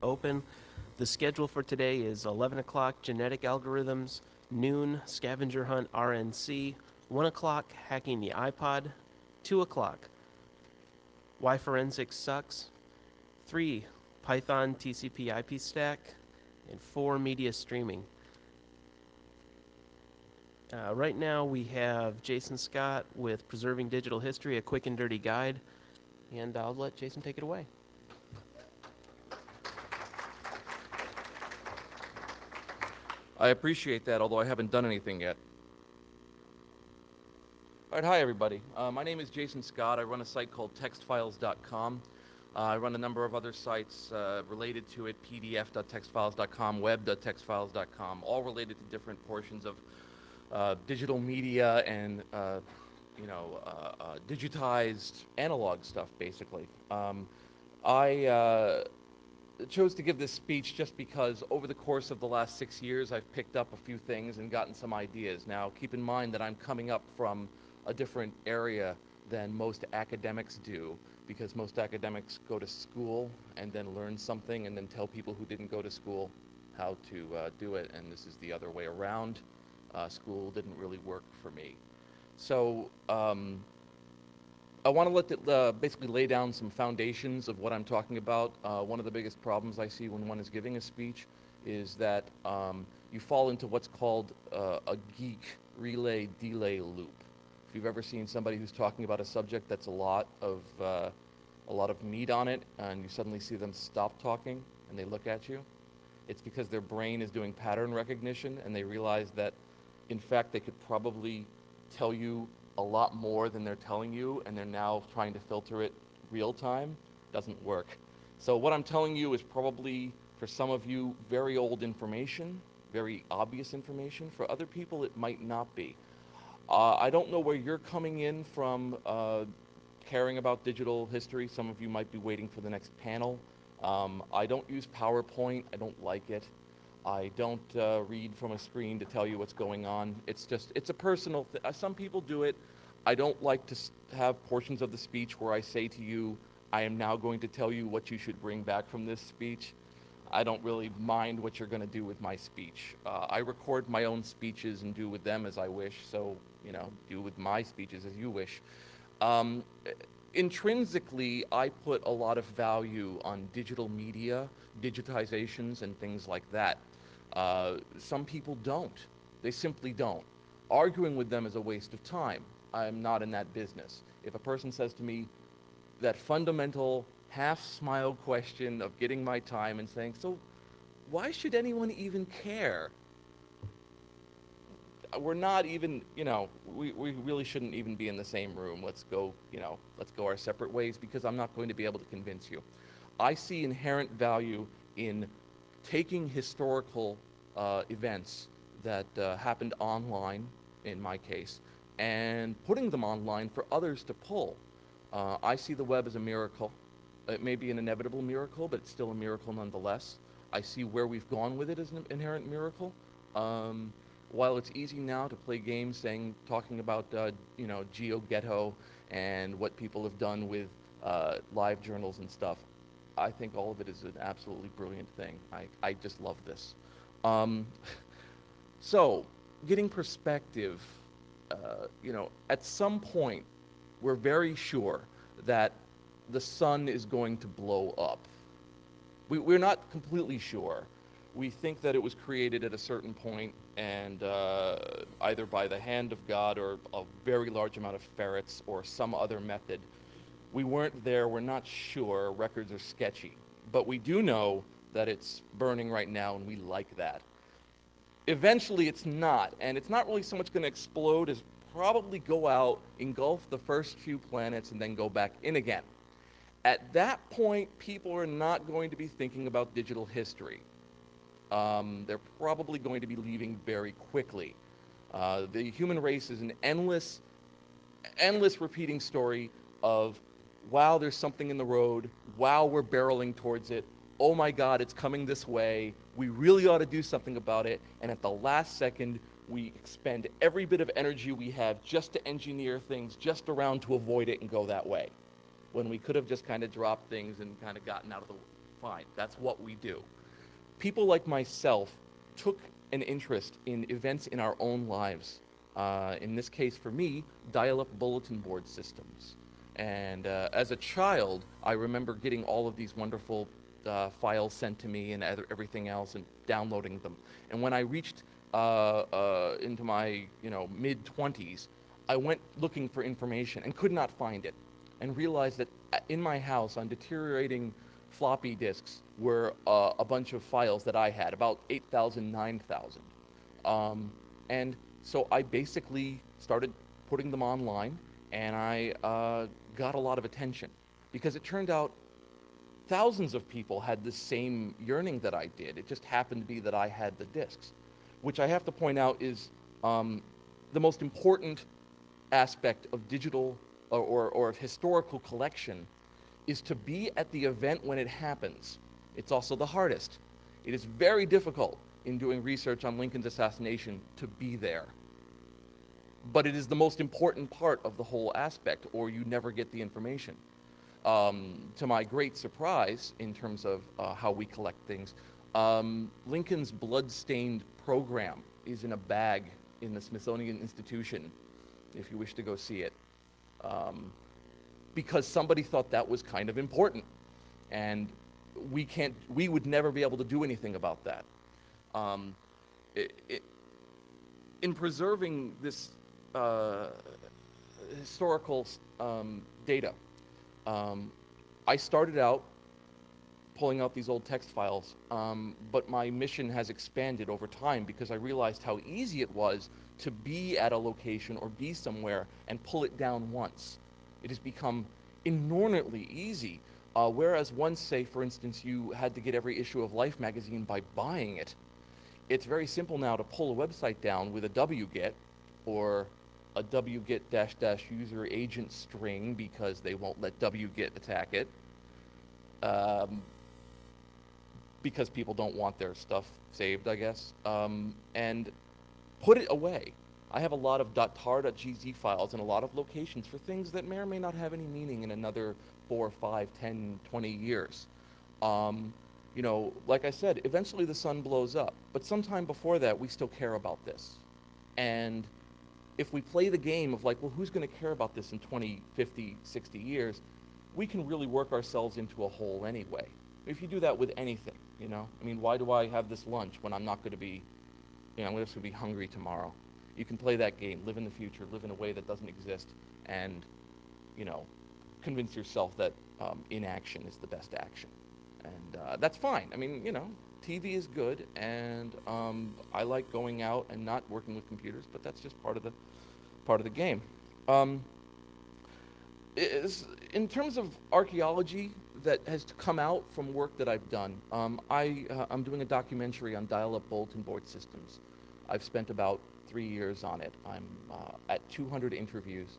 open. The schedule for today is 11 o'clock, genetic algorithms, noon, scavenger hunt RNC, 1 o'clock, hacking the iPod, 2 o'clock, why forensics sucks, 3, Python TCP IP stack, and 4, media streaming. Right now we have Jason Scott with Preserving Digital History, a quick and dirty guide, and I'll let Jason take it away. I appreciate that, although I haven't done anything yet. All right, hi everybody. My name is Jason Scott. I run a site called textfiles.com. I run a number of other sites related to it, pdf.textfiles.com, web.textfiles.com, all related to different portions of digital media and digitized analog stuff, basically. I chose to give this speech just because over the course of the last 6 years, I've picked up a few things and gotten some ideas. Now, keep in mind that I'm coming up from a different area than most academics do, because most academics go to school and then learn something and then tell people who didn't go to school how to do it, and this is the other way around. School didn't really work for me. So I want to basically lay down some foundations of what I'm talking about. One of the biggest problems I see when one is giving a speech is that you fall into what's called a geek relay-delay loop. If you've ever seen somebody who's talking about a subject that's a lot of meat on it, and you suddenly see them stop talking and they look at you, it's because their brain is doing pattern recognition and they realize that, in fact, they could probably tell you a lot more than they're telling you, and they're now trying to filter it real time. Doesn't work. So what I'm telling you is probably, for some of you, very old information, very obvious information. For other people, it might not be. I don't know where you're coming in from caring about digital history. Some of you might be waiting for the next panel. I don't use PowerPoint. I don't like it. I don't read from a screen to tell you what's going on. It's a personal thing. Some people do it. I don't like to have portions of the speech where I say to you, I am now going to tell you what you should bring back from this speech. I don't really mind what you're going to do with my speech. I record my own speeches and do with them as I wish, so, do with my speeches as you wish. Intrinsically, I put a lot of value on digital media, digitizations, and things like that. Some people don't. They simply don't. Arguing with them is a waste of time. I'm not in that business. If a person says to me that fundamental half-smile question of getting my time and saying, so why should anyone even care? We're not even, we really shouldn't even be in the same room. Let's go our separate ways, because I'm not going to be able to convince you. I see inherent value in taking historical events that happened online, in my case, and putting them online for others to pull. I see the web as a miracle. It may be an inevitable miracle, but it's still a miracle nonetheless. I see where we've gone with it as an inherent miracle. While it's easy now to play games talking about GeoGhetto and what people have done with live journals and stuff, I think all of it is an absolutely brilliant thing. I just love this. So, getting perspective, at some point, we're very sure that the sun is going to blow up. We're not completely sure. We think that it was created at a certain point, and either by the hand of God or a very large amount of ferrets or some other method. We weren't there. We're not sure. Records are sketchy. But we do know that it's burning right now, and we like that. Eventually, it's not. And it's not really so much going to explode as probably go out, engulf the first few planets, and then go back in again. At that point, people are not going to be thinking about digital history. They're probably going to be leaving very quickly. The human race is an endless repeating story of, wow, there's something in the road, wow, we're barreling towards it, oh my God, it's coming this way, we really ought to do something about it, and at the last second, we expend every bit of energy we have just to engineer things just around to avoid it and go that way, when we could have just kind of dropped things and kind of gotten out of the fine. That's what we do. People like myself took an interest in events in our own lives. In this case, for me, dial-up bulletin board systems. And as a child, I remember getting all of these wonderful files sent to me and everything else, and downloading them. And when I reached into my mid-20s, I went looking for information and could not find it, and realized that in my house on deteriorating floppy disks were a bunch of files that I had, about 8,000, 9,000. And so I basically started putting them online, and I got a lot of attention, because it turned out thousands of people had the same yearning that I did. It just happened to be that I had the discs, which I have to point out is the most important aspect of digital or of historical collection, is to be at the event when it happens. It's also the hardest. It is very difficult in doing research on Lincoln's assassination to be there. But it is the most important part of the whole aspect, or you never get the information. To my great surprise, in terms of how we collect things, Lincoln's blood-stained program is in a bag in the Smithsonian Institution, if you wish to go see it. Because somebody thought that was kind of important, and we would never be able to do anything about that. In preserving this historical data, I started out pulling out these old text files, but my mission has expanded over time, because I realized how easy it was to be at a location or be somewhere and pull it down once. It has become inordinately easy, whereas once, say, for instance, you had to get every issue of Life magazine by buying it. It's very simple now to pull a website down with a wget, or a wget -- user agent string, because they won't let wget attack it, because people don't want their stuff saved, I guess, and put it away. I have a lot of .tar.gz files and a lot of locations for things that may or may not have any meaning in another 4, 5, 10, 20 years. Like I said, eventually the sun blows up, but sometime before that, we still care about this. And if we play the game of like, well, who's going to care about this in 20, 50, 60 years, we can really work ourselves into a hole anyway. If you do that with anything, I mean, why do I have this lunch when I'm not going to be, I'm just going to be hungry tomorrow? You can play that game, live in the future, live in a way that doesn't exist, and, convince yourself that inaction is the best action. And that's fine. I mean, TV is good, and I like going out and not working with computers, but that's just part of the game. In terms of archaeology that has come out from work that I've done, I'm doing a documentary on dial-up bulletin board systems. I've spent about 3 years on it. I'm at 200 interviews,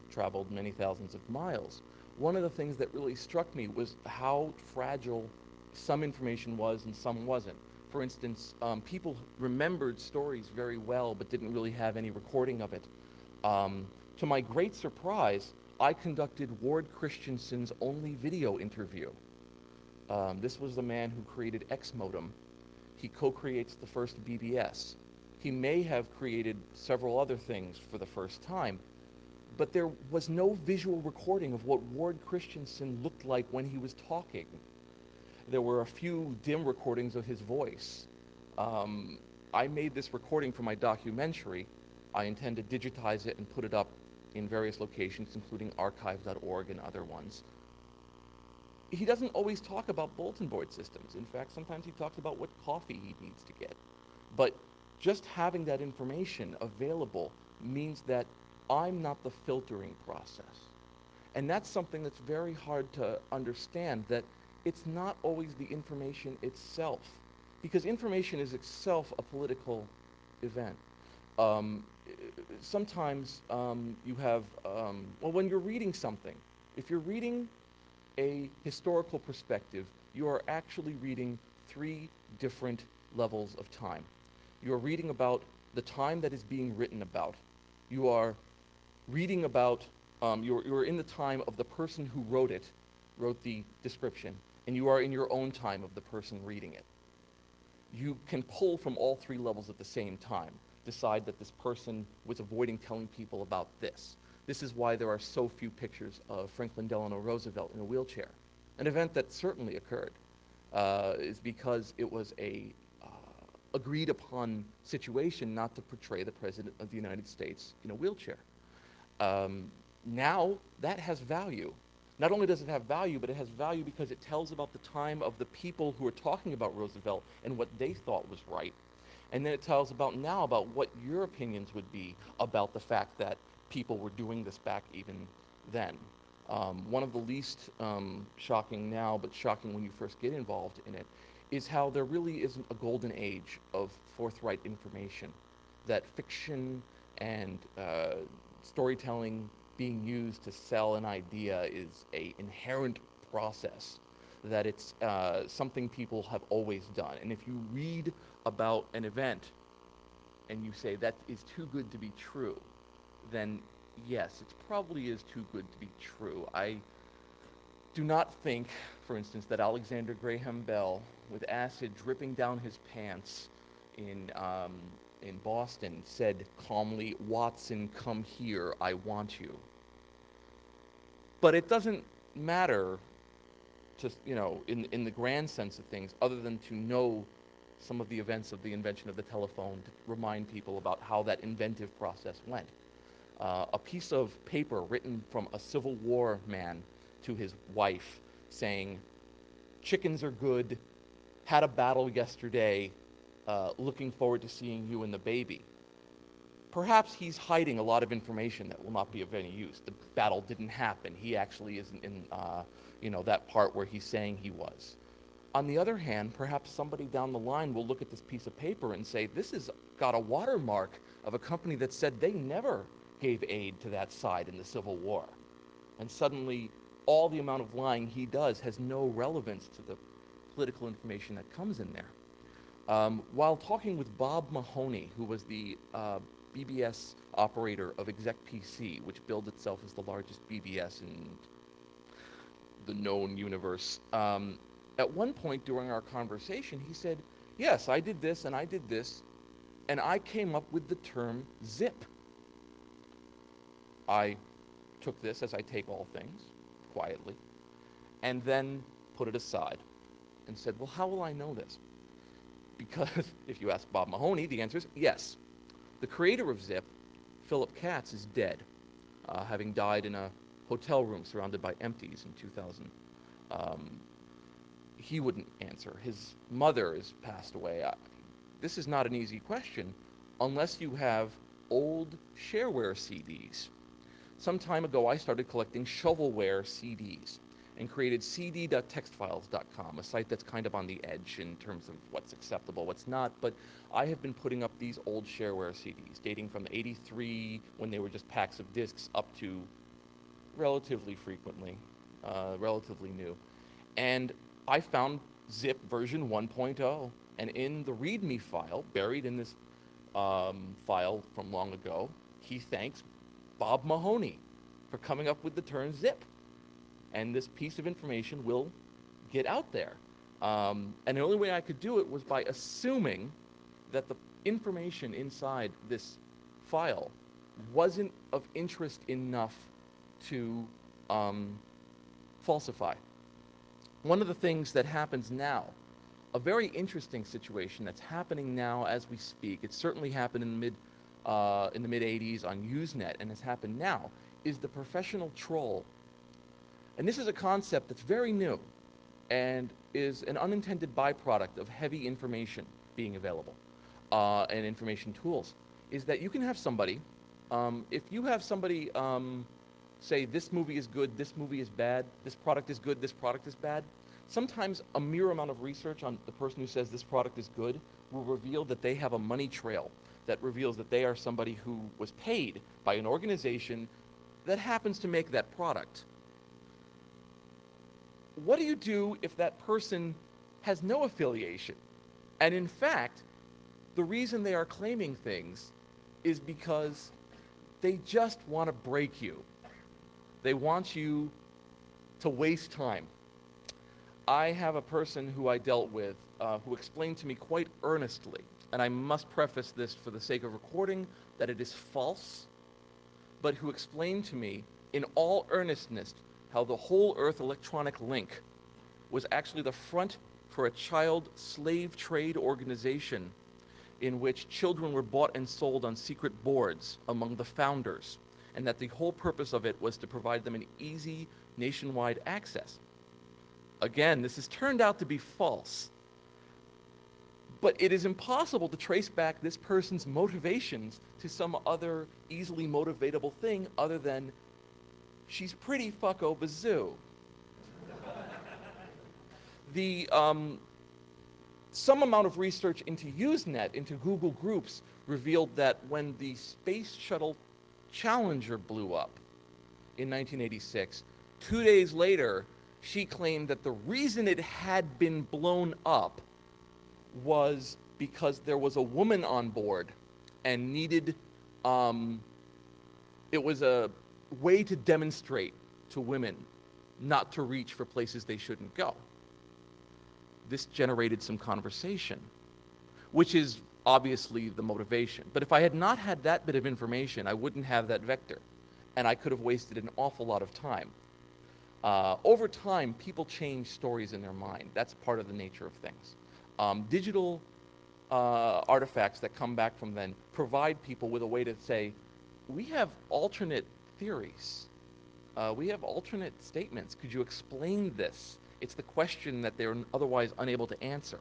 traveled many thousands of miles. One of the things that really struck me was how fragile some information was and some wasn't. For instance, people remembered stories very well but didn't really have any recording of it. To my great surprise, I conducted Ward Christensen's only video interview. This was the man who created X-Modem. He co-creates the first BBS. He may have created several other things for the first time, but there was no visual recording of what Ward Christensen looked like when he was talking. There were a few dim recordings of his voice. I made this recording for my documentary. I intend to digitize it and put it up in various locations, including archive.org and other ones. He doesn't always talk about bulletin board systems. In fact, sometimes he talks about what coffee he needs to get. But just having that information available means that I'm not the filtering process. And that's something that's very hard to understand, that it's not always the information itself, because information is itself a political event. Sometimes you have, when you're reading something, if you're reading a historical perspective, you are actually reading 3 different levels of time. You are reading about the time that is being written about. You are reading about, you're in the time of the person who wrote the description. and you are in your own time of the person reading it. You can pull from all three levels at the same time. Decide that this person was avoiding telling people about this. This is why there are so few pictures of Franklin Delano Roosevelt in a wheelchair. An event that certainly occurred is because it was a agreed upon situation not to portray the President of the United States in a wheelchair. Now that has value. Not only does it have value, but it has value because it tells about the time of the people who are talking about Roosevelt and what they thought was right. And then it tells about now about what your opinions would be about the fact that people were doing this back even then. One of the least shocking now, but shocking when you first get involved in it, is how there really isn't a golden age of forthright information. That fiction and storytelling being used to sell an idea is an inherent process, that it's something people have always done. And if you read about an event and you say that is too good to be true, then yes, it probably is too good to be true. I do not think, for instance, that Alexander Graham Bell, with acid dripping down his pants in Boston, said calmly, "Watson, come here, I want you." But it doesn't matter, just, in the grand sense of things, other than to know some of the events of the invention of the telephone to remind people about how that inventive process went. A piece of paper written from a Civil War man to his wife saying, "Chickens are good, had a battle yesterday, looking forward to seeing you and the baby." Perhaps he's hiding a lot of information that will not be of any use. The battle didn't happen. He actually isn't in that part where he's saying he was. On the other hand, perhaps somebody down the line will look at this piece of paper and say, this has got a watermark of a company that said they never gave aid to that side in the Civil War. And suddenly, all the amount of lying he does has no relevance to the political information that comes in there. While talking with Bob Mahoney, who was the BBS operator of ExecPC, which billed itself as the largest BBS in the known universe, at one point during our conversation, he said, "Yes, I did this and I did this, and I came up with the term zip." I took this, as I take all things, quietly, and then put it aside and said, "Well, how will I know this?" Because if you ask Bob Mahoney, the answer is yes. The creator of Zip, Philip Katz, is dead, having died in a hotel room surrounded by empties in 2000. He wouldn't answer. His mother has passed away. This is not an easy question unless you have old shareware CDs. Some time ago, I started collecting shovelware CDs and created cd.textfiles.com, a site that's kind of on the edge in terms of what's acceptable, what's not, but I have been putting up these old shareware CDs dating from '83, when they were just packs of discs, up to relatively frequently, relatively new. And I found Zip version 1.0, and in the README file, buried in this file from long ago, he thanks Bob Mahoney for coming up with the term zip. And this piece of information will get out there. And the only way I could do it was by assuming that the information inside this file wasn't of interest enough to falsify. One of the things that happens now, a very interesting situation that's happening now as we speak, it certainly happened in the mid 80s on Usenet and has happened now, is the professional troll. And this is a concept that's very new and is an unintended byproduct of heavy information being available and information tools, is that you can have somebody, if you have somebody say this movie is good, this movie is bad, this product is good, this product is bad, sometimes a mere amount of research on the person who says this product is good will reveal that they have a money trail that reveals that they are somebody who was paid by an organization that happens to make that product. What do you do if that person has no affiliation? And in fact, the reason they are claiming things is because they just want to break you. They want you to waste time. I have a person who I dealt with who explained to me quite earnestly, and I must preface this for the sake of recording, that it is false, but who explained to me in all earnestness how the Whole Earth Electronic Link was actually the front for a child slave trade organization in which children were bought and sold on secret boards among the founders, and that the whole purpose of it was to provide them an easy nationwide access. Again, this has turned out to be false, but it is impossible to trace back this person's motivations to some other easily motivatable thing other than she's pretty fucko bazoo. Some amount of research into Usenet, into Google Groups, revealed that when the Space Shuttle Challenger blew up in 1986, 2 days later, she claimed that the reason it had been blown up was because there was a woman on board and needed, it was a way to demonstrate to women not to reach for places they shouldn't go. This generated some conversation, which is obviously the motivation. But if I had not had that bit of information, I wouldn't have that vector, and I could have wasted an awful lot of time. Over time, people change stories in their mind. That's part of the nature of things. Digital artifacts that come back from then provide people with a way to say, we have alternate theories. We have alternate statements. Could you explain this? It's the question that they're otherwise unable to answer.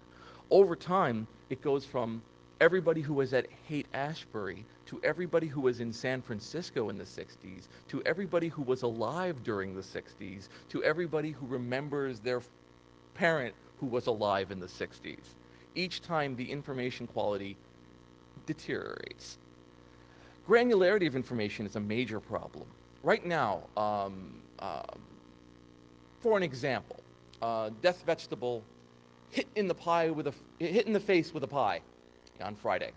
Over time, it goes from everybody who was at Haight-Ashbury to everybody who was in San Francisco in the 60s, to everybody who was alive during the 60s, to everybody who remembers their parent who was alive in the 60s. Each time, the information quality deteriorates. Granularity of information is a major problem. Right now, for an example, Death Vegetable hit in the face with a pie on Friday,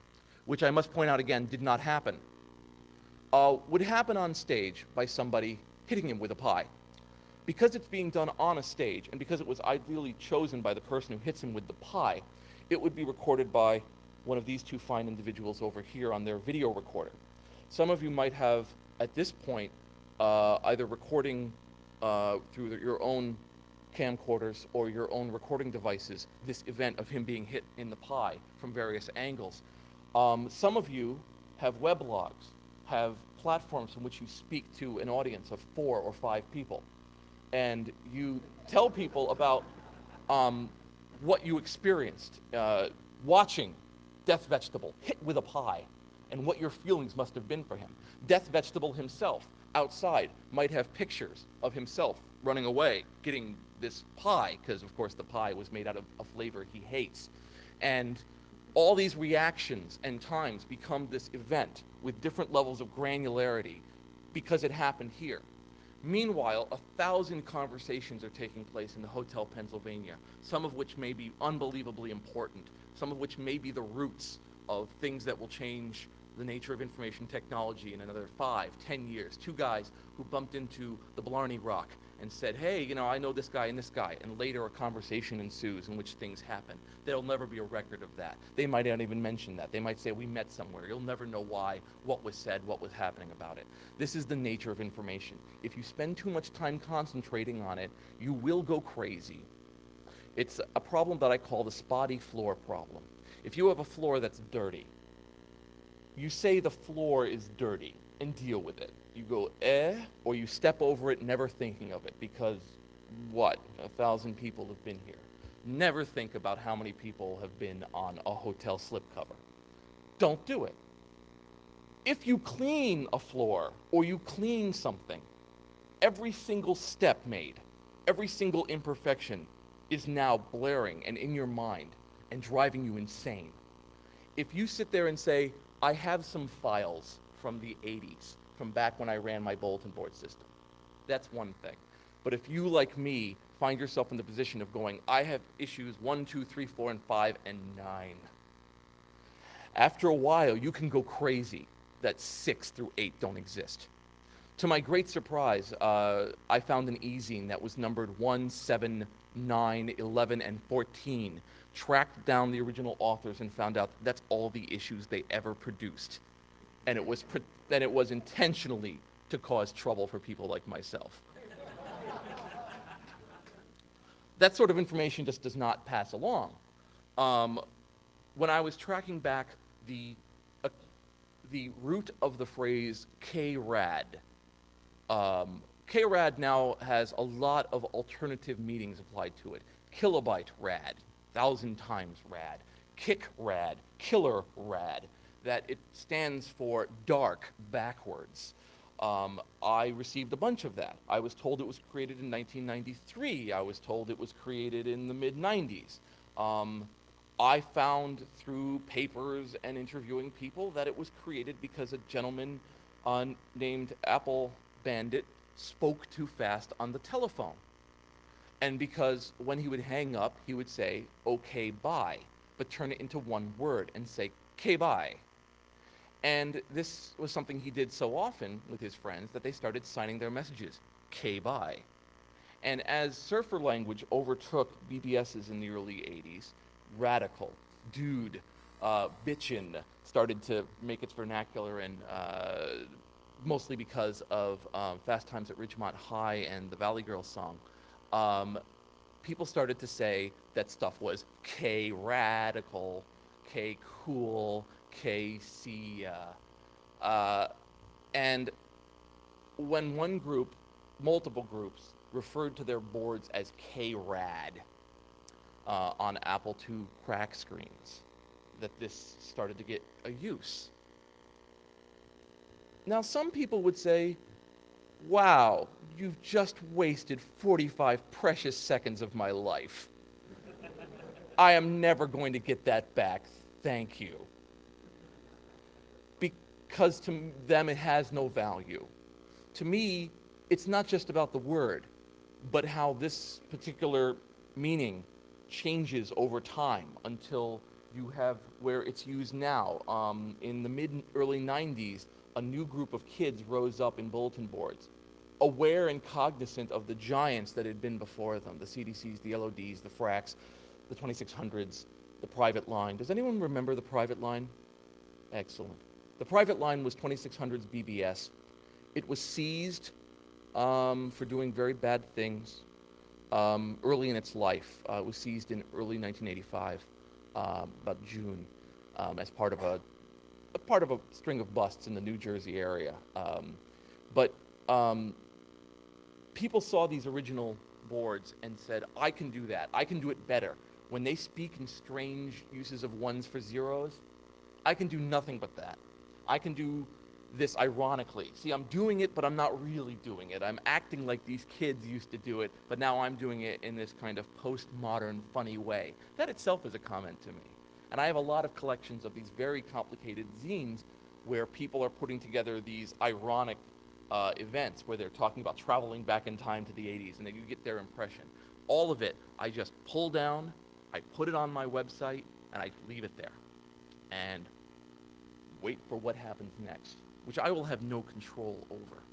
which I must point out again did not happen. Would happen on stage by somebody hitting him with a pie. Because it's being done on a stage, and because it was ideally chosen by the person who hits him with the pie, it would be recorded by one of these two fine individuals over here on their video recorder. Some of you might have, at this point, either recording through your own camcorders or your own recording devices this event of him being hit in the pie from various angles. Some of you have weblogs, have platforms in which you speak to an audience of 4 or 5 people, and you tell people about what you experienced watching Death Vegetable hit with a pie and what your feelings must have been for him. Death Vegetable himself, outside, might have pictures of himself running away, getting this pie, because of course the pie was made out of a flavor he hates. And all these reactions and times become this event with different levels of granularity because it happened here. Meanwhile, 1,000 conversations are taking place in the Hotel Pennsylvania, some of which may be unbelievably important, some of which may be the roots of things that will change the nature of information technology in another 5, 10 years. 2 guys who bumped into the Blarney Rock and said, hey, you know, I know this guy and this guy, and later a conversation ensues in which things happen. There'll never be a record of that. They might not even mention that. They might say, we met somewhere. You'll never know why, what was said, what was happening about it. This is the nature of information. If you spend too much time concentrating on it, you will go crazy. It's a problem that I call the spotty floor problem. If you have a floor that's dirty, you say the floor is dirty and deal with it. You go, or you step over it never thinking of it because, 1,000 people have been here. Never think about how many people have been on a hotel slipcover. Don't do it. If you clean a floor or you clean something, every single step made, every single imperfection is now blaring and in your mind and driving you insane. If you sit there and say, I have some files from the 80s, from back when I ran my bulletin board system, that's one thing. But if you, like me, find yourself in the position of going, I have issues 1, 2, 3, 4, and 5, and 9. After a while, you can go crazy that 6 through 8 don't exist. To my great surprise, I found an e-zine that was numbered 1, 7, 9, 11, and 14, tracked down the original authors and found out that's all the issues they ever produced. And it was intentionally to cause trouble for people like myself. That sort of information just does not pass along. When I was tracking back the root of the phrase KRAD, KRAD now has a lot of alternative meanings applied to it. Kilobyte rad, 1,000 times rad. Kick rad, killer rad. That it stands for dark backwards. I received a bunch of that. I was told it was created in 1993. I was told it was created in the mid-90s. I found through papers and interviewing people that it was created because a gentleman named Apple Bandit spoke too fast on the telephone. And because when he would hang up, he would say, okay, bye, but turn it into one word and say, K-bye. And this was something he did so often with his friends that they started signing their messages, K-bye. And as surfer language overtook BBSs in the early 80s, radical, dude, bitchin' started to make its vernacular, and mostly because of Fast Times at Ridgemont High and the Valley Girl song, people started to say that stuff was K-radical, K-cool, KC, and when one group, multiple groups, referred to their boards as K-rad on Apple II crack screens, that this started to get a use. Now, some people would say, wow, you've just wasted 45 precious seconds of my life. I am never going to get that back, thank you. Because to them it has no value. To me, it's not just about the word, but how this particular meaning changes over time until you have where it's used now. In the mid-early 90s, a new group of kids rose up in bulletin boards, aware and cognizant of the giants that had been before them, the CDCs, the LODs, the FRACs, the 2600s, the private line. Does anyone remember the private line? Excellent. The private line was 2600's BBS. It was seized for doing very bad things early in its life. It was seized in early 1985, about June, as part of a string of busts in the New Jersey area. But people saw these original boards and said, I can do that. I can do it better. When they speak in strange uses of ones for zeros, I can do nothing but that. I can do this ironically. See, I'm doing it, but I'm not really doing it. I'm acting like these kids used to do it, but now I'm doing it in this kind of postmodern, funny way. That itself is a comment to me. And I have a lot of collections of these very complicated zines where people are putting together these ironic events where they're talking about traveling back in time to the 80s, and then you get their impression. All of it, I just pull down, I put it on my website, and I leave it there. And wait for what happens next, which I will have no control over.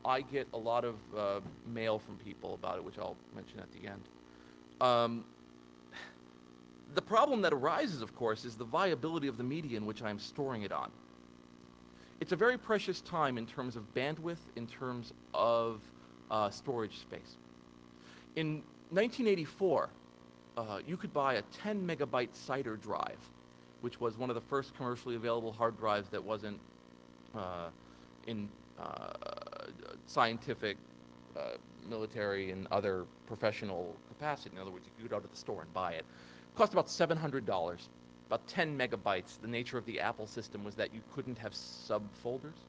I get a lot of mail from people about it, which I'll mention at the end. The problem that arises, of course, is the viability of the media in which I'm storing it on. It's a very precious time in terms of bandwidth, in terms of storage space. In 1984, you could buy a 10 megabyte CIDR drive, which was one of the first commercially available hard drives that wasn't in scientific, military, and other professional capacity. In other words, you could go to the store and buy it. It cost about $700, about 10 megabytes. The nature of the Apple system was that you couldn't have subfolders,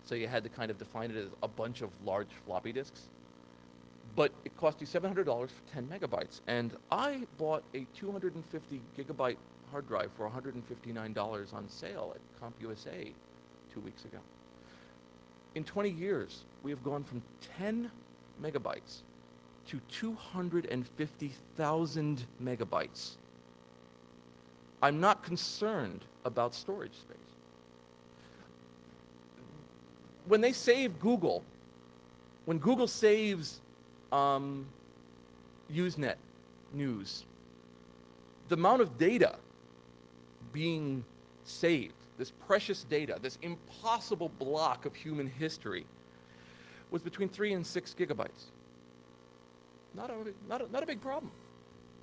so you had to kind of define it as a bunch of large floppy disks. But it cost you $700 for 10 megabytes. And I bought a 250 gigabyte hard drive for $159 on sale at CompUSA 2 weeks ago. In 20 years, we have gone from 10 megabytes to 250,000 megabytes. I'm not concerned about storage space. When they save Google, when Google saves Usenet news. The amount of data being saved, this precious data, this impossible block of human history, was between 3 and 6 gigabytes. Not a big problem.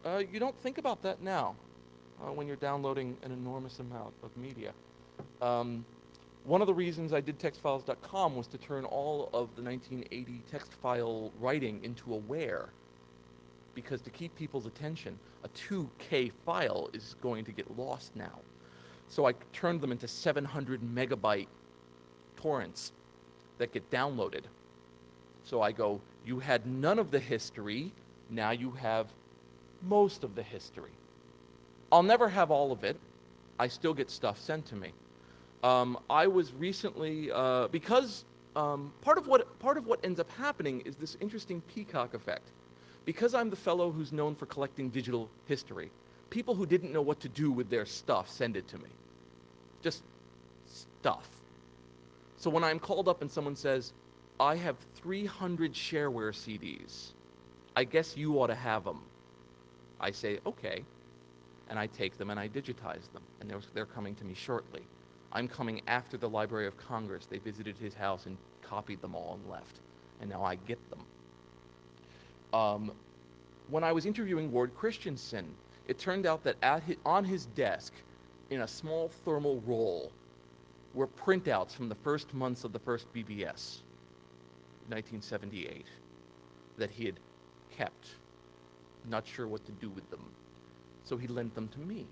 You don't think about that now when you're downloading an enormous amount of media. One of the reasons I did textfiles.com was to turn all of the 1980 text file writing into a where, because to keep people's attention, a 2K file is going to get lost now. So I turned them into 700 megabyte torrents that get downloaded. So I go, you had none of the history, now you have most of the history. I'll never have all of it. I still get stuff sent to me. I was recently, because part of what ends up happening is this interesting peacock effect. Because I'm the fellow who's known for collecting digital history, people who didn't know what to do with their stuff send it to me. Just stuff. So when I'm called up and someone says, I have 300 shareware CDs, I guess you ought to have them. I say, okay. And I take them and I digitize them. And they're coming to me shortly. I'm coming after the Library of Congress. They visited his house and copied them all and left. And now I get them. When I was interviewing Ward Christensen, it turned out that on his desk, in a small thermal roll, were printouts from the first months of the first BBS, 1978, that he had kept, not sure what to do with them. So he lent them to me.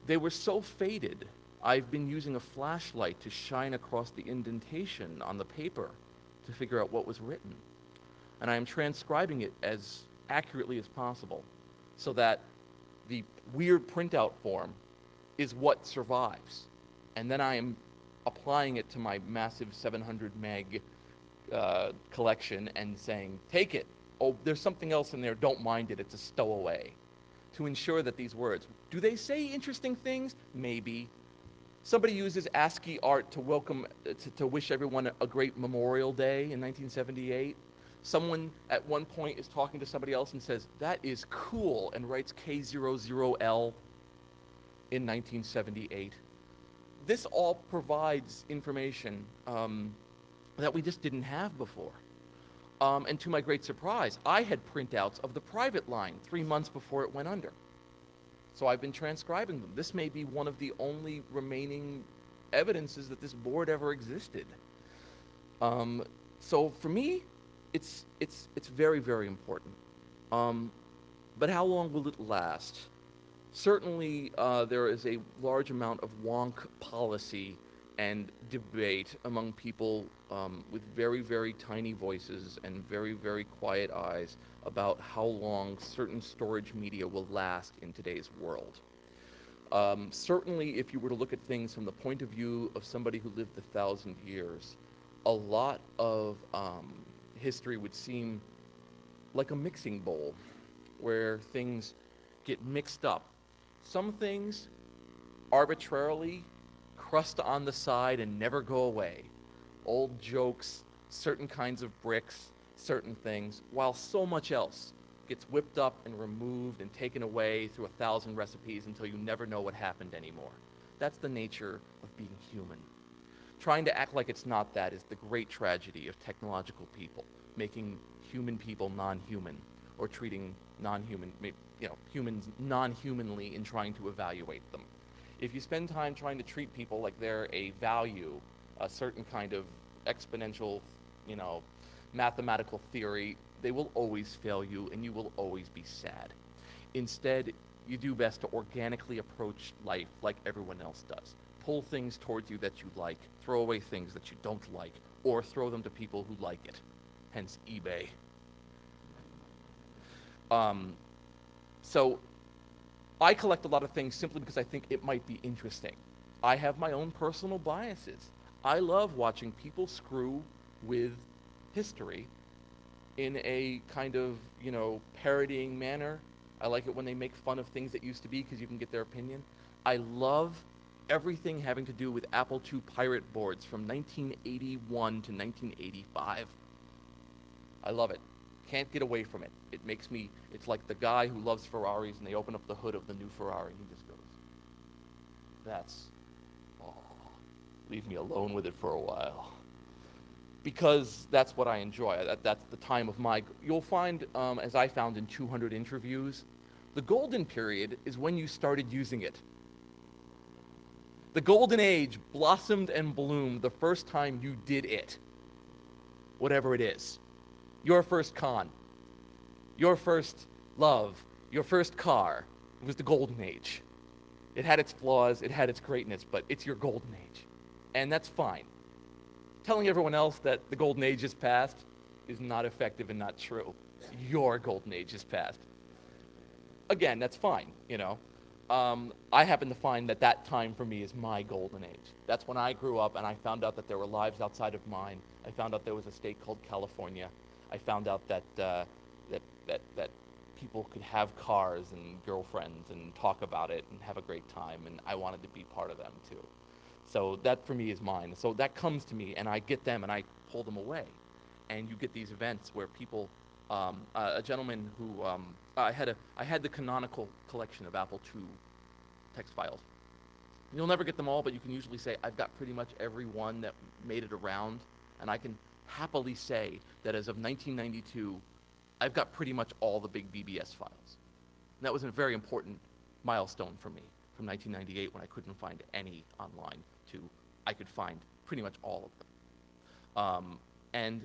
They were so faded, I've been using a flashlight to shine across the indentation on the paper to figure out what was written. And I am transcribing it as accurately as possible so that the weird printout form is what survives. And then I am applying it to my massive 700 meg collection and saying, take it. Oh, there's something else in there. Don't mind it. It's a stowaway. To ensure that these words, do they say interesting things? Maybe. Somebody uses ASCII art to welcome, to wish everyone a great Memorial Day in 1978. Someone at one point is talking to somebody else and says, that is cool, and writes K00L in 1978. This all provides information that we just didn't have before. And to my great surprise, I had printouts of the private line 3 months before it went under. So I've been transcribing them. This may be one of the only remaining evidences that this board ever existed. So for me, it's very, very important. But how long will it last? Certainly, there is a large amount of wonk policy and debate among people with very, very tiny voices and very, very quiet eyes about how long certain storage media will last in today's world. Certainly, if you were to look at things from the point of view of somebody who lived 1,000 years, a lot of history would seem like a mixing bowl where things get mixed up. Some things arbitrarily crust on the side and never go away. Old jokes, certain kinds of bricks, certain things, while so much else gets whipped up and removed and taken away through 1,000 recipes until you never know what happened anymore. That's the nature of being human. Trying to act like it's not that is the great tragedy of technological people, making human people non-human, or treating humans non-humanly in trying to evaluate them. If you spend time trying to treat people like they're a value, a certain kind of exponential, mathematical theory, they will always fail you and you will always be sad. Instead, you do best to organically approach life like everyone else does. Pull things towards you that you like, throw away things that you don't like, or throw them to people who like it, hence eBay. So I collect a lot of things simply because I think it might be interesting. I have my own personal biases. I love watching people screw with history in a kind of, parodying manner. I like it when they make fun of things that used to be because you can get their opinion. I love everything having to do with Apple II pirate boards from 1981 to 1985. I love it. can't get away from it. It makes me, it's like the guy who loves Ferraris and they open up the hood of the new Ferrari and he just goes, that's, oh, leave me alone with it for a while. Because that's what I enjoy. That's the time of my, you'll find, as I found in 200 interviews, the golden period is when you started using it. The golden age blossomed and bloomed the first time you did it. Whatever it is. Your first con, your first love, your first car. It was the golden age. It had its flaws, it had its greatness, but it's your golden age. And that's fine. Telling everyone else that the golden age is past is not effective and not true. Your golden age is past. Again, that's fine, you know. I happen to find that that time for me is my golden age. That's when I grew up and I found out that there were lives outside of mine. I found out there was a state called California. I found out that that people could have cars and girlfriends and talk about it and have a great time, and I wanted to be part of them too. So that for me is mine. So that comes to me and I get them and I pull them away. And you get these events where people, a gentleman who, I had the canonical collection of Apple II text files. You'll never get them all, but you can usually say, I've got pretty much every one that made it around, and I can happily say that as of 1992, I've got pretty much all the big BBS files. And that was a very important milestone for me, from 1998 when I couldn't find any online to I could find pretty much all of them. And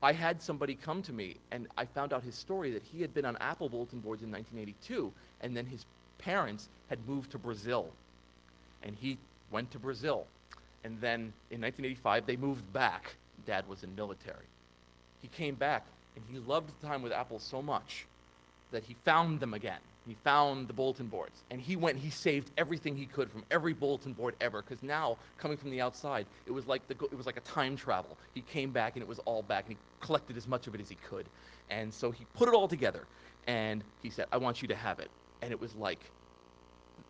I had somebody come to me, and I found out his story that he had been on Apple bulletin boards in 1982, and then his parents had moved to Brazil, and he went to Brazil. And then in 1985, they moved back. Dad was in military. He came back, and he loved the time with Apple so much that he found them again. He found the bulletin boards, and he saved everything he could from every bulletin board ever, because now, coming from the outside, it was like a time travel. He came back, and it was all back, and he collected as much of it as he could. And so he put it all together, and he said, I want you to have it. And it was like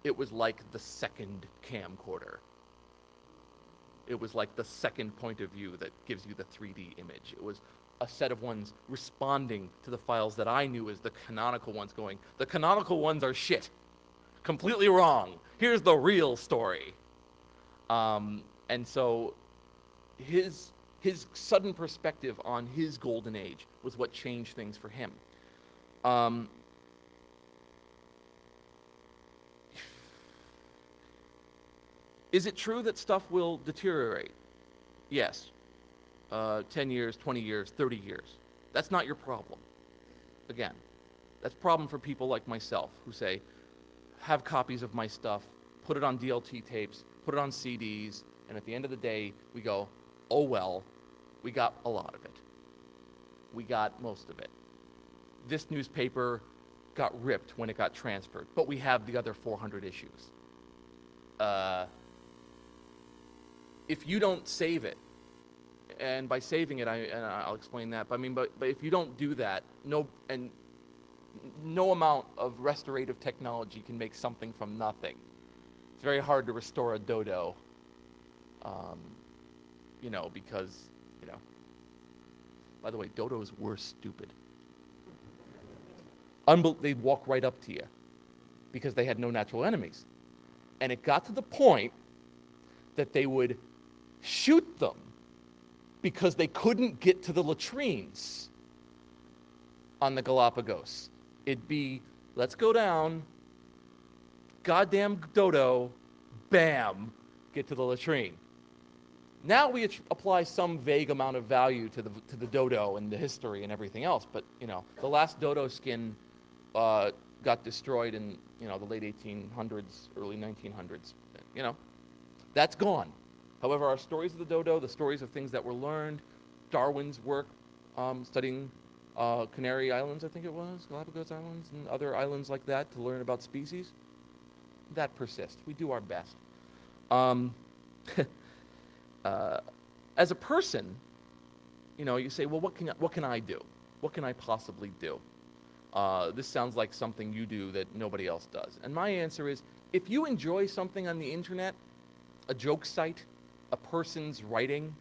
the second camcorder. It was like the second point of view that gives you the 3D image. It was a set of ones responding to the files that I knew as the canonical ones, going, the canonical ones are shit. Completely wrong. Here's the real story. And so his sudden perspective on his golden age was what changed things for him. Is it true that stuff will deteriorate? Yes. 10 years, 20 years, 30 years. That's not your problem. Again, that's a problem for people like myself who say, have copies of my stuff, put it on DLT tapes, put it on CDs, and at the end of the day, we go, oh well, we got a lot of it. We got most of it. This newspaper got ripped when it got transferred, but we have the other 400 issues. If you don't save it, and by saving it, I'll explain that. But if you don't do that, no amount of restorative technology can make something from nothing. It's very hard to restore a dodo, because, by the way, dodos were stupid. They'd walk right up to you because they had no natural enemies. And it got to the point that they would shoot them because they couldn't get to the latrines on the Galapagos. It'd be, let's go down, goddamn dodo, bam, get to the latrine. Now we apply some vague amount of value to the dodo and the history and everything else, but the last dodo skin got destroyed in the late 1800s, early 1900s. That's gone. However, our stories of the dodo, the stories of things that were learned, Darwin's work studying Canary Islands, I think it was, Galapagos Islands, and other islands like that to learn about species, that persists. We do our best. As a person, you say, well, what can I do? What can I possibly do? This sounds like something you do that nobody else does. And my answer is, if you enjoy something on the internet, a joke site, a person's writing,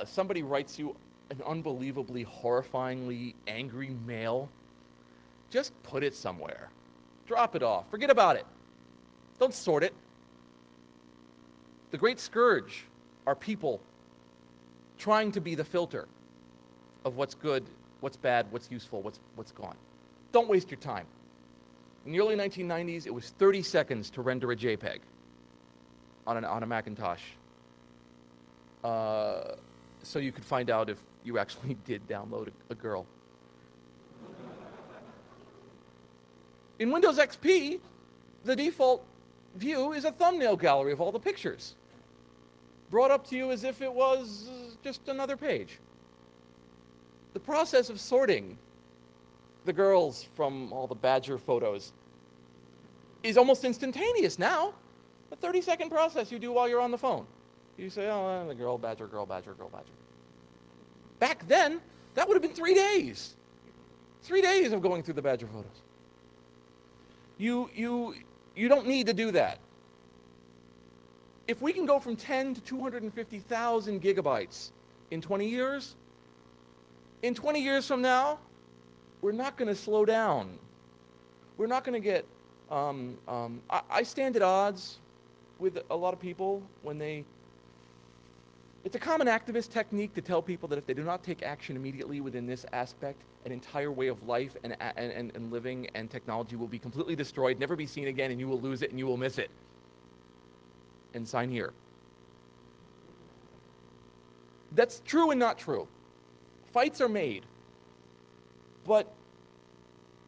somebody writes you an unbelievably, horrifyingly angry male, just put it somewhere. Drop it off. Forget about it. Don't sort it. The great scourge are people trying to be the filter of what's good, what's bad, what's useful, what's gone. Don't waste your time. In the early 1990s, it was 30 seconds to render a JPEG on a Macintosh. So you could find out if you actually did download a girl. In Windows XP, the default view is a thumbnail gallery of all the pictures, brought up to you as if it was just another page. The process of sorting the girls from all the Badger photos is almost instantaneous now. A 30-second process you do while you're on the phone. You say, oh, the girl, Badger, girl, Badger, girl, Badger. Back then, that would have been 3 days. 3 days of going through the Badger photos. You don't need to do that. If we can go from 10 to 250,000 gigabytes in 20 years, in 20 years from now, we're not going to slow down. We're not going to get... I stand at odds with a lot of people when they... It's a common activist technique to tell people that if they do not take action immediately within this aspect, an entire way of life and living and technology will be completely destroyed, never be seen again, and you will lose it and you will miss it. And sign here. That's true and not true. Fights are made. But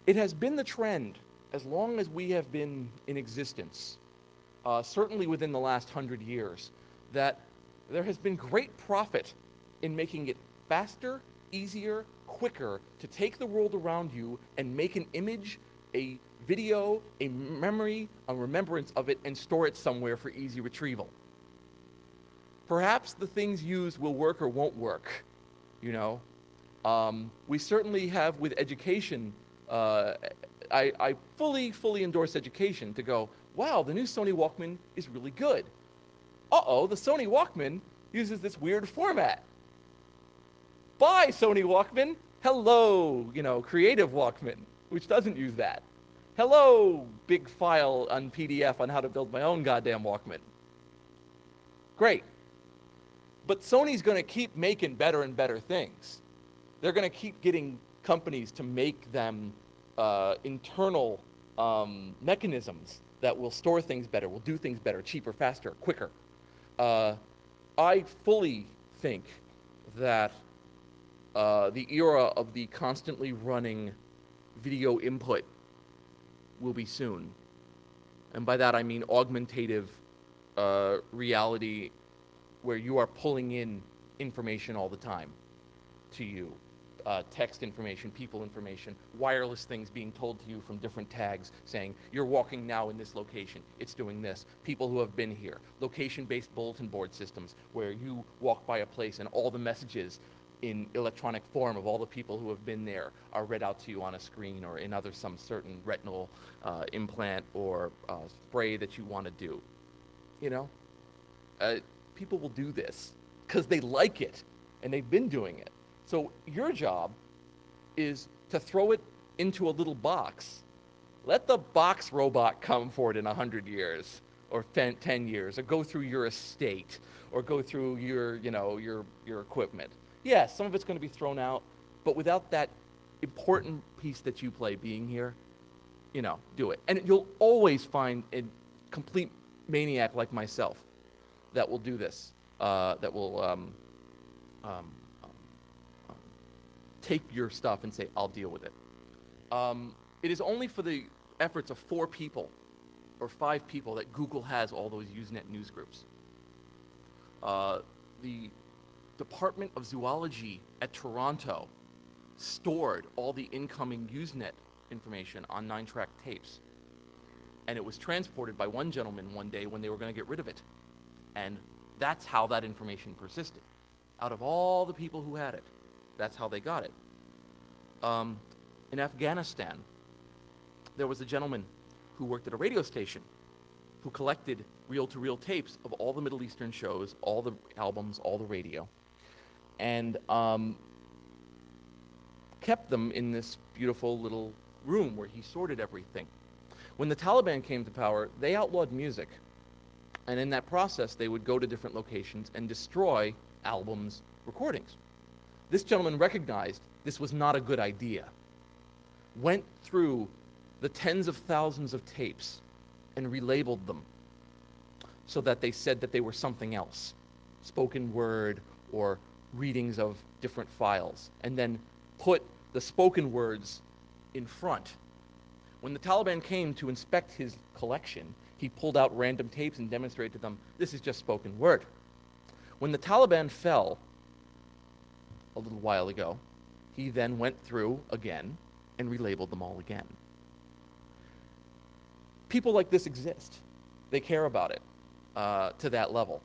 it has been the trend as long as we have been in existence, certainly within the last 100 years, that there has been great profit in making it faster, easier, quicker to take the world around you and make an image, a video, a memory, a remembrance of it, and store it somewhere for easy retrieval. Perhaps the things used will work or won't work, you know. We certainly have with education, I fully endorse education to go, wow, the new Sony Walkman is really good. Uh-oh, the Sony Walkman uses this weird format. Bye, Sony Walkman. Hello, you know, Creative Walkman, which doesn't use that. Hello, big file on PDF on how to build my own goddamn Walkman. Great. But Sony's going to keep making better and better things. They're going to keep getting companies to make them internal mechanisms that will store things better, will do things better, cheaper, faster, quicker. I fully think that the era of the constantly running video input will be soon. And by that I mean augmentative reality where you are pulling in information all the time to you. Text information, people information, wireless things being told to you from different tags saying, you're walking now in this location, it's doing this, people who have been here, location-based bulletin board systems where you walk by a place and all the messages in electronic form of all the people who have been there are read out to you on a screen or in some certain retinal implant or spray that you want to do. You know, people will do this because they like it and they've been doing it. So your job is to throw it into a little box. Let the box robot come for it in 100 years or 10 years, or go through your estate, or go through your, you know, your equipment. Yeah, some of it's going to be thrown out, but without that important piece that you play being here, you know, do it. And you'll always find a complete maniac like myself that will do this, that will take your stuff and say, I'll deal with it. It is only for the efforts of 4 people or 5 people that Google has all those Usenet news groups. The Department of Zoology at Toronto stored all the incoming Usenet information on 9-track tapes. And it was transported by one gentleman one day when they were going to get rid of it. And that's how that information persisted. Out of all the people who had it, that's how they got it. In Afghanistan, there was a gentleman who worked at a radio station who collected reel-to-reel tapes of all the Middle Eastern shows, all the albums, all the radio. And kept them in this beautiful little room where he sorted everything. When the Taliban came to power, they outlawed music. And in that process, they would go to different locations and destroy albums, recordings. This gentleman recognized this was not a good idea, went through the tens of thousands of tapes and relabeled them so that they said that they were something else, spoken word or readings of different files, and then put the spoken words in front. When the Taliban came to inspect his collection, he pulled out random tapes and demonstrated to them, this is just spoken word. When the Taliban fell a little while ago, he then went through again and relabeled them all again. People like this exist. They care about it to that level.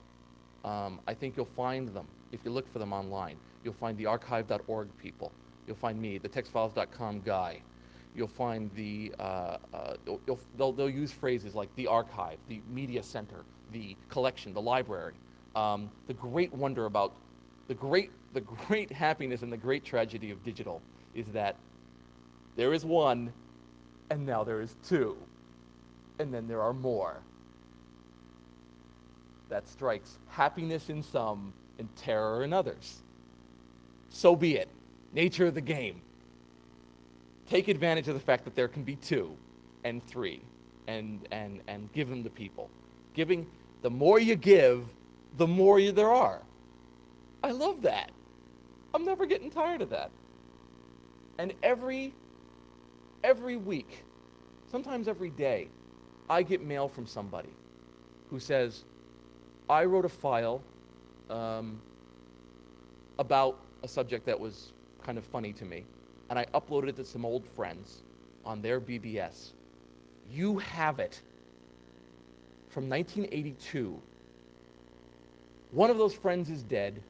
I think you'll find them if you look for them online. You'll find the archive.org people. You'll find me, the textfiles.com guy. You'll find the, they'll use phrases like the archive, the media center, the collection, the library. The great wonder about, the great happiness and the great tragedy of digital is that there is one, and now there is two, and then there are more. That strikes happiness in some and terror in others. So be it. Nature of the game. Take advantage of the fact that there can be two and three and give them to people. Giving, the more you give, the more there are. I love that. I'm never getting tired of that. And every week, sometimes every day, I get mail from somebody who says, I wrote a file about a subject that was kind of funny to me, and I uploaded it to some old friends on their BBS. You have it from 1982. One of those friends is dead.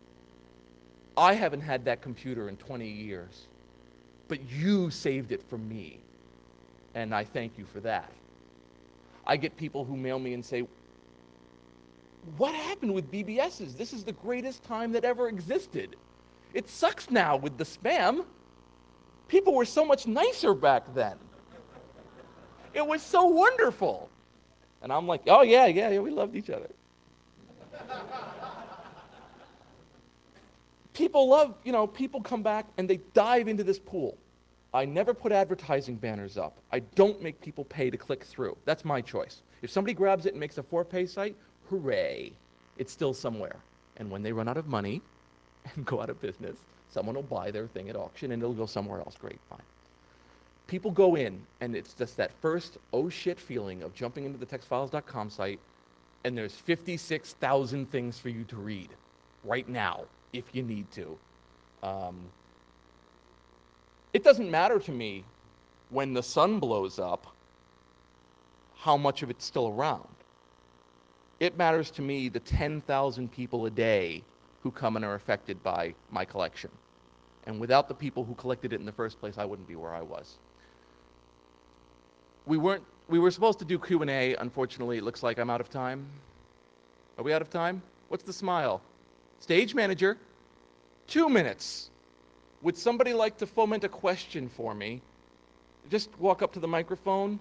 I haven't had that computer in 20 years, but you saved it for me, and I thank you for that. I get people who mail me and say, what happened with BBSs? This is the greatest time that ever existed. It sucks now with the spam. People were so much nicer back then. It was so wonderful. And I'm like, oh yeah, we loved each other. People love, people come back and they dive into this pool. I never put advertising banners up. I don't make people pay to click through. That's my choice. If somebody grabs it and makes a for-pay site, hooray, it's still somewhere. And when they run out of money and go out of business, someone will buy their thing at auction and it'll go somewhere else. Great, fine. People go in and it's just that first oh shit feeling of jumping into the textfiles.com site and there's 56,000 things for you to read right now if you need to. It doesn't matter to me when the sun blows up how much of it's still around. It matters to me the 10,000 people a day who come and are affected by my collection. And without the people who collected it in the first place, I wouldn't be where I was. We were supposed to do Q&A. Unfortunately, it looks like I'm out of time. Are we out of time? What's the smile? Stage manager, 2 minutes. Would somebody like to foment a question for me? Just walk up to the microphone,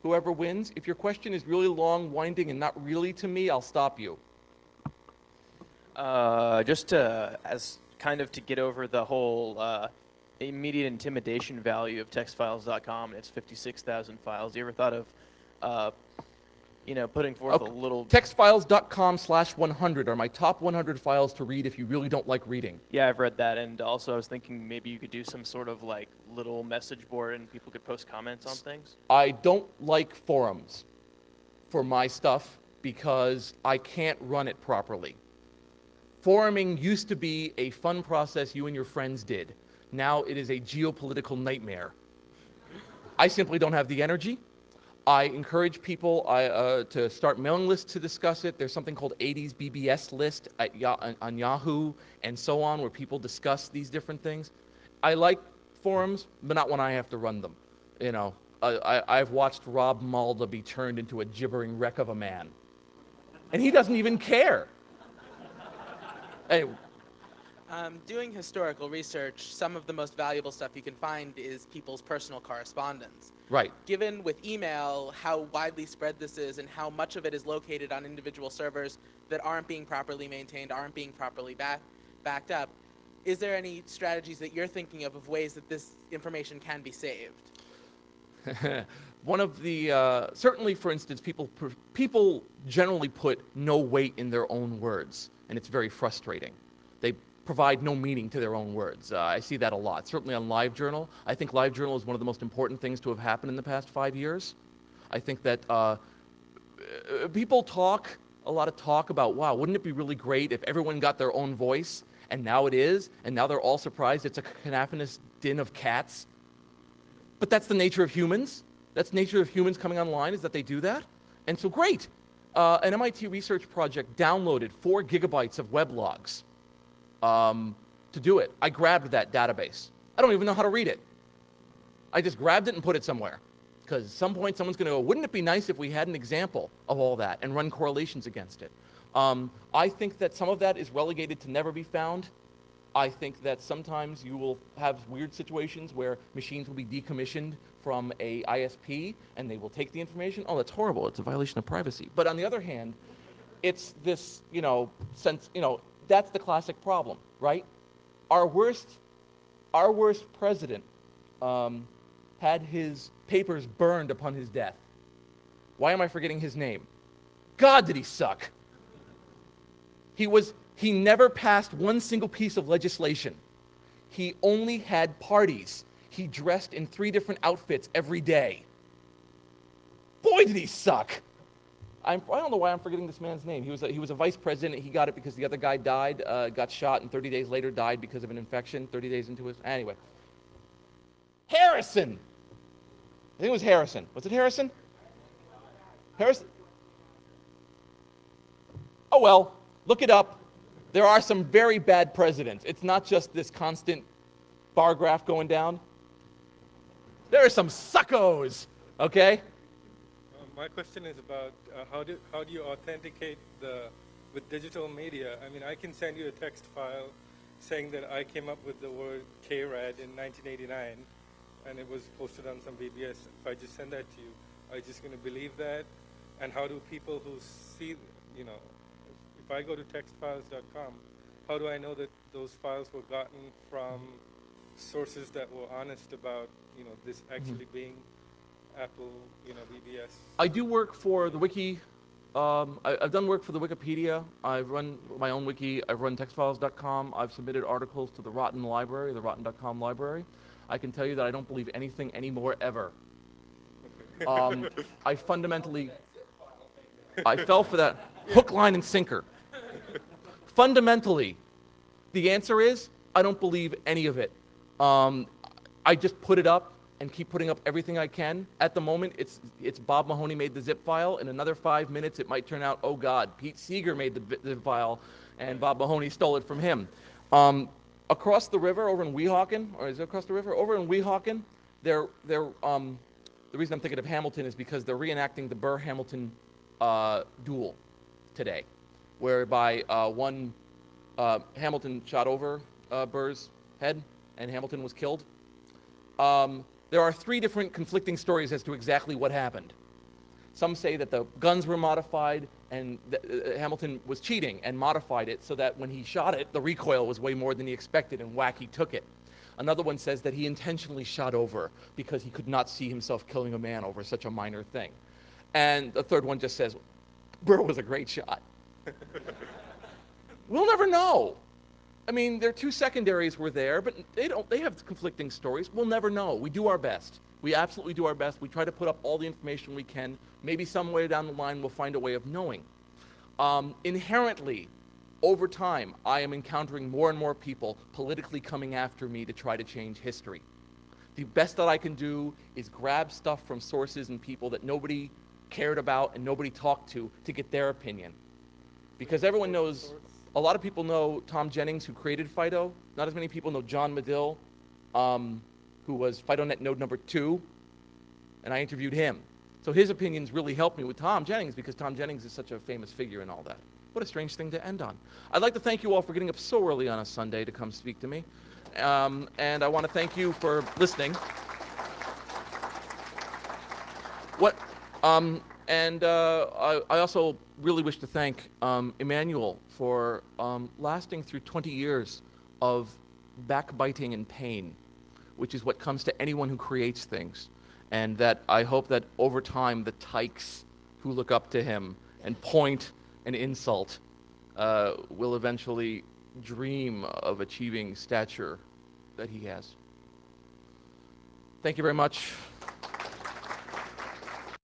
whoever wins. If your question is really long, winding, and not really to me, I'll stop you. Just to get over the whole immediate intimidation value of textfiles.com and its 56,000 files. You ever thought of, putting forth a little... Textfiles.com/100 are my top 100 files to read if you really don't like reading. Yeah, I've read that, and also I was thinking maybe you could do some sort of little message board and people could post comments on things. I don't like forums for my stuff because I can't run it properly. Foruming used to be a fun process you and your friends did. Now it is a geopolitical nightmare. I simply don't have the energy. I encourage people to start mailing lists to discuss it. There's something called 80s BBS list on Yahoo and so on, where people discuss these different things. I like forums, but not when I have to run them. I've watched Rob Malda be turned into a gibbering wreck of a man. And he doesn't even care. Anyway, Doing historical research, some of the most valuable stuff you can find is people's personal correspondence. Right. Given with email how widely spread this is and how much of it is located on individual servers that aren't being properly maintained, aren't being properly backed up, is there any strategies that you're thinking of ways that this information can be saved? One of the, certainly, for instance, people generally put no weight in their own words, and it's very frustrating. They provide no meaning to their own words. I see that a lot, certainly on LiveJournal. I think LiveJournal is one of the most important things to have happened in the past 5 years. I think that people talk, a lot of talk about, wow, wouldn't it be really great if everyone got their own voice? And now it is, and now they're all surprised it's a cacophonous din of cats. But that's the nature of humans. That's the nature of humans coming online, is that they do that. And so great. An MIT research project downloaded 4 gigabytes of weblogs to do it. I grabbed that database. I don't even know how to read it. I just grabbed it and put it somewhere. Because at some point someone's going to go, wouldn't it be nice if we had an example of all that and run correlations against it? I think that some of that is relegated to never be found. I think that sometimes you will have weird situations where machines will be decommissioned from a ISP and they will take the information. Oh, that's horrible. It's a violation of privacy. But on the other hand, it's this, that's the classic problem, right? Our worst president had his papers burned upon his death. Why am I forgetting his name? God, did he suck. He never passed one single piece of legislation. He only had parties. He dressed in 3 different outfits every day. Boy, did he suck. I don't know why I'm forgetting this man's name. He was a vice president. He got it because the other guy died, got shot, and 30 days later died because of an infection, 30 days into his... Anyway. Harrison! I think it was Harrison. Was it Harrison? Harrison? Oh, well. Look it up. There are some very bad presidents. It's not just this constant bar graph going down. There are some suckos, okay? My question is about how do you authenticate with digital media? I mean, I can send you a text file saying that I came up with the word KRAD in 1989, and it was posted on some BBS. If I just send that to you, are you just going to believe that? And how do people who see, if I go to textfiles.com, how do I know that those files were gotten from sources that were honest about, this actually being Apple, BBS? I do work for the wiki. I've done work for the Wikipedia. I've run my own wiki. I've run textfiles.com. I've submitted articles to the Rotten library, the Rotten.com library. I can tell you that I don't believe anything anymore ever. I fell for that hook, line, and sinker. Fundamentally, the answer is I don't believe any of it. I just put it up and keep putting up everything I can. At the moment, it's Bob Mahoney made the zip file. In another 5 minutes, it might turn out, oh God, Pete Seeger made the zip file, and Bob Mahoney stole it from him. Across the river, over in Weehawken, or is it across the river? Over in Weehawken, the reason I'm thinking of Hamilton is because they're reenacting the Burr-Hamilton duel today, whereby Hamilton shot over Burr's head, and Hamilton was killed. There are 3 different conflicting stories as to exactly what happened. Some say that the guns were modified and Hamilton was cheating and modified it so that when he shot it, the recoil was way more than he expected and whack, he took it. Another one says that he intentionally shot over because he could not see himself killing a man over such a minor thing. And the third one just says, Burr was a great shot. We'll never know. I mean, their 2 secondaries were there, but they have conflicting stories. We'll never know. We do our best. We absolutely do our best. We try to put up all the information we can. Maybe some way down the line we'll find a way of knowing. Inherently, over time, I am encountering more and more people politically coming after me to try to change history. The best that I can do is grab stuff from sources and people that nobody cared about and nobody talked to get their opinion. Because everyone knows, a lot of people know Tom Jennings, who created FIDO. Not as many people know John Medill, who was FIDONet node number 2, and I interviewed him. So his opinions really helped me with Tom Jennings because Tom Jennings is such a famous figure and all that. What a strange thing to end on. I'd like to thank you all for getting up so early on a Sunday to come speak to me. And I want to thank you for listening. I also really wish to thank Emmanuel for lasting through 20 years of backbiting and pain, which is what comes to anyone who creates things. And that I hope that over time, the tykes who look up to him and point and insult will eventually dream of achieving stature that he has. Thank you very much.